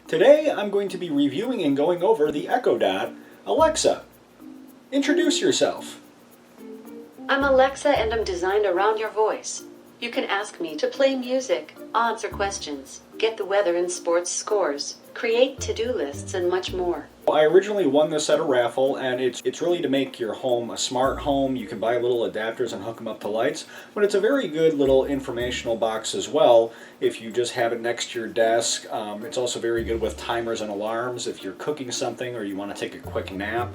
Today I'm going to be reviewing and going over the Echo Dot. Alexa, introduce yourself. I'm Alexa and I'm designed around your voice. You can ask me to play music, answer questions, get the weather and sports scores, create to-do lists, and much more. I originally won this at a raffle, and it's really to make your home a smart home. You can buy little adapters and hook them up to lights, but it's a very good little informational box as well if you just have it next to your desk. It's also very good with timers and alarms if you're cooking something or you want to take a quick nap.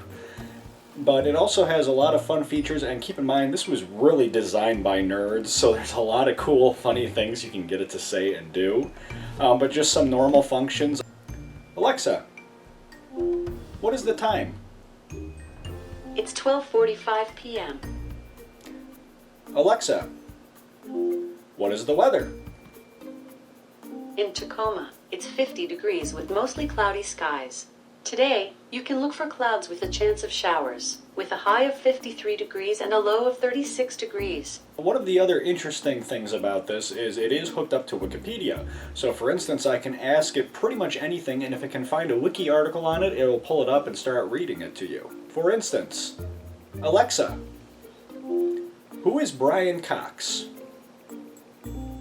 But it also has a lot of fun features, and keep in mind this was really designed by nerds, so there's a lot of cool, funny things you can get it to say and do. But just some normal functions. Alexa, what is the time? It's 12:45 p.m. Alexa, what is the weather? In Tacoma, it's 50 degrees with mostly cloudy skies. Today, you can look for clouds with a chance of showers, with a high of 53 degrees and a low of 36 degrees. One of the other interesting things about this is it is hooked up to Wikipedia. So for instance, I can ask it pretty much anything, and if it can find a wiki article on it, it'll pull it up and start reading it to you. For instance, Alexa, who is Brian Cox?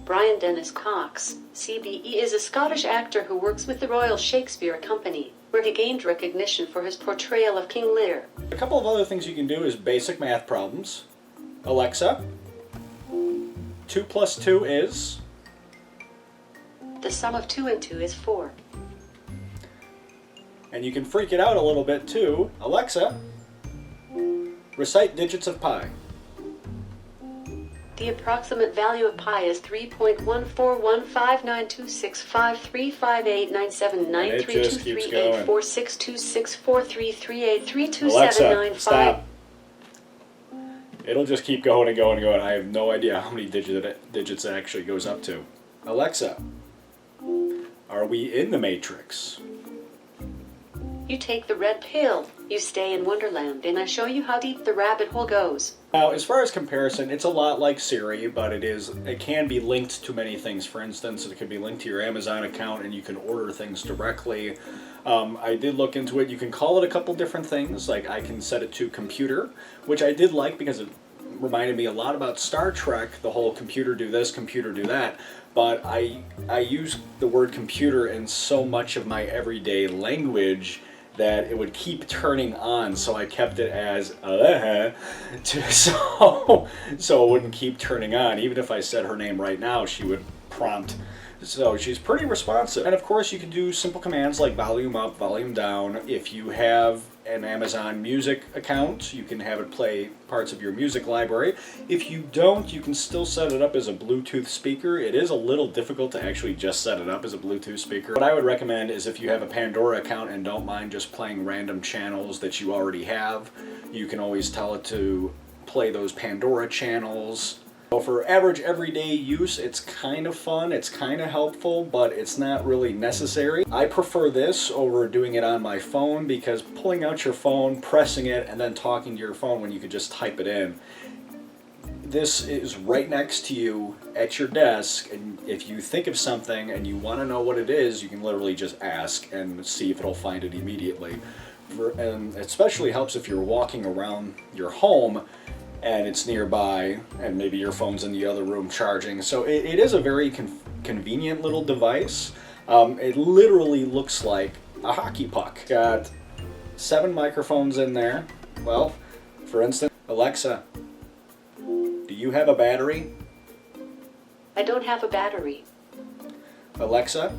Brian Dennis Cox, CBE, is a Scottish actor who works with the Royal Shakespeare Company, where he gained recognition for his portrayal of King Lear. A couple of other things you can do is basic math problems. Alexa, 2 plus 2 is? The sum of 2 and 2 is 4. And you can freak it out a little bit too. Alexa, recite digits of pi. The approximate value of pi is 3.1415926535897993238462643338327953. Alexa, stop. It'll just keep going and going and going. I have no idea how many digits it actually goes up to. Alexa, are we in the Matrix? You take the red pill, you stay in Wonderland, and I show you how deep the rabbit hole goes. Now, as far as comparison, it's a lot like Siri, but it can be linked to many things. For instance, it can be linked to your Amazon account and you can order things directly. I did look into it. You can call it a couple different things, like I can set it to computer, which I did like because it reminded me a lot about Star Trek, the whole computer do this, computer do that. But I use the word computer in so much of my everyday language that it would keep turning on, so I kept it as so it wouldn't keep turning on. Even if I said her name right now, she would prompt. So she's pretty responsive. And of course you can do simple commands like volume up, volume down. If you have an Amazon Music account, you can have it play parts of your music library. If you don't, you can still set it up as a Bluetooth speaker. It is a little difficult to actually just set it up as a Bluetooth speaker. What I would recommend is if you have a Pandora account and don't mind just playing random channels that you already have, you can always tell it to play those Pandora channels. So for average everyday use, it's kind of fun, it's kind of helpful, but it's not really necessary. I prefer this over doing it on my phone because pulling out your phone, pressing it, and then talking to your phone when you could just type it in. This is right next to you at your desk, and if you think of something and you want to know what it is, you can literally just ask and see if it'll find it immediately. And it especially helps if you're walking around your home and it's nearby, and maybe your phone's in the other room charging. So it is a very convenient little device. It literally looks like a hockey puck. Got 7 microphones in there. Well, for instance, Alexa, do you have a battery? I don't have a battery. Alexa,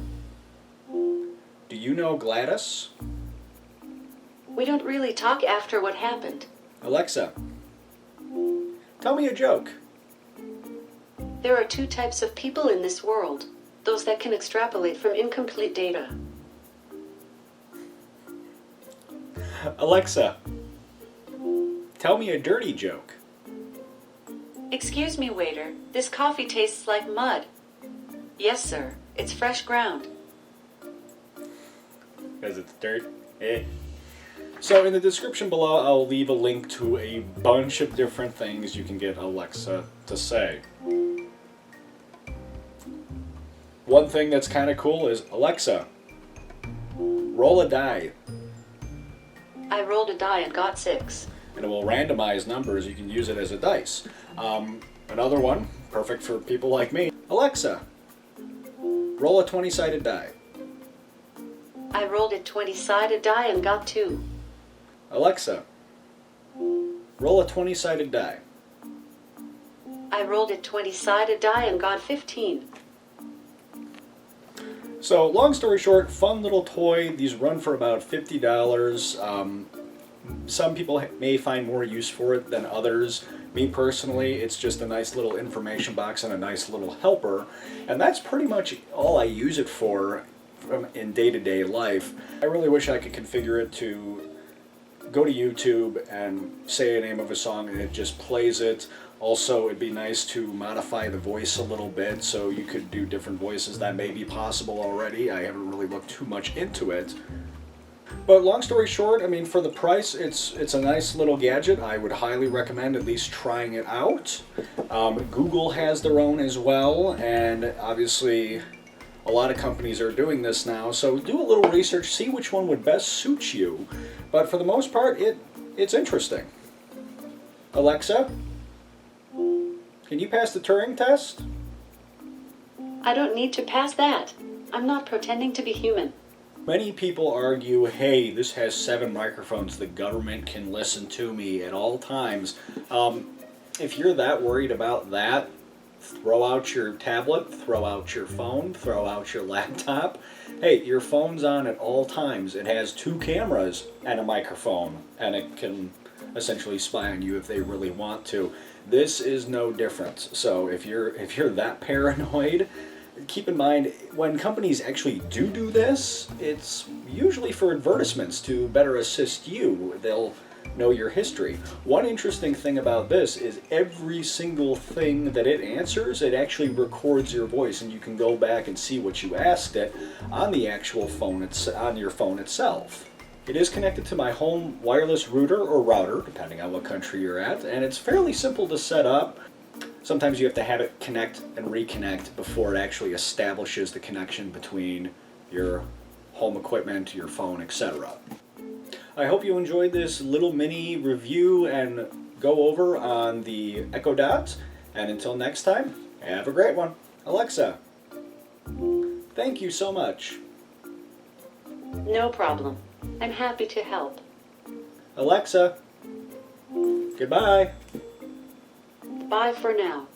do you know Gladys? We don't really talk after what happened. Alexa, tell me a joke. There are 2 types of people in this world. Those that can extrapolate from incomplete data. Alexa, tell me a dirty joke. Excuse me, waiter. This coffee tastes like mud. Yes, sir. It's fresh ground. Because it's dirt. So in the description below, I'll leave a link to a bunch of different things you can get Alexa to say. One thing that's kind of cool is, Alexa, Roll a die. I rolled a die and got 6. And it will randomize numbers. You can use it as a dice. Another one, perfect for people like me. Alexa, roll a 20-sided die. I rolled a 20-sided die and got 2. Alexa, roll a 20-sided die. I rolled a 20-sided die and got 15. So, long story short, fun little toy. These run for about $50. Some people may find more use for it than others. Me personally, it's just a nice little information box and a nice little helper. And that's pretty much all I use it for in day-to-day life. I really wish I could configure it to go to YouTube and say a name of a song and it just plays it. Also, it'd be nice to modify the voice a little bit so you could do different voices. That may be possible already. I haven't really looked too much into it. But long story short, I mean, for the price, it's a nice little gadget. I would highly recommend at least trying it out. Google has their own as well, and obviously a lot of companies are doing this now. So do a little research, see which one would best suit you. But for the most part, it's interesting. Alexa, can you pass the Turing test? I don't need to pass that. I'm not pretending to be human. Many people argue, hey, this has 7 microphones. The government can listen to me at all times. If you're that worried about that, throw out your tablet, throw out your phone, throw out your laptop. Hey, your phone's on at all times. It has 2 cameras and a microphone, and it can essentially spy on you if they really want to. This is no different. So if you're that paranoid, keep in mind, when companies actually do this, it's usually for advertisements to better assist you. They'll know your history. One interesting thing about this is every single thing that it answers, it actually records your voice, and you can go back and see what you asked it on the actual phone, on your phone itself. It is connected to my home wireless router or router, depending on what country you're at, and it's fairly simple to set up. Sometimes you have to have it connect and reconnect before it actually establishes the connection between your home equipment, your phone, etc. I hope you enjoyed this little mini review and go over on the Echo Dot. And until next time, have a great one. Alexa, thank you so much. No problem. I'm happy to help. Alexa, goodbye. Bye for now.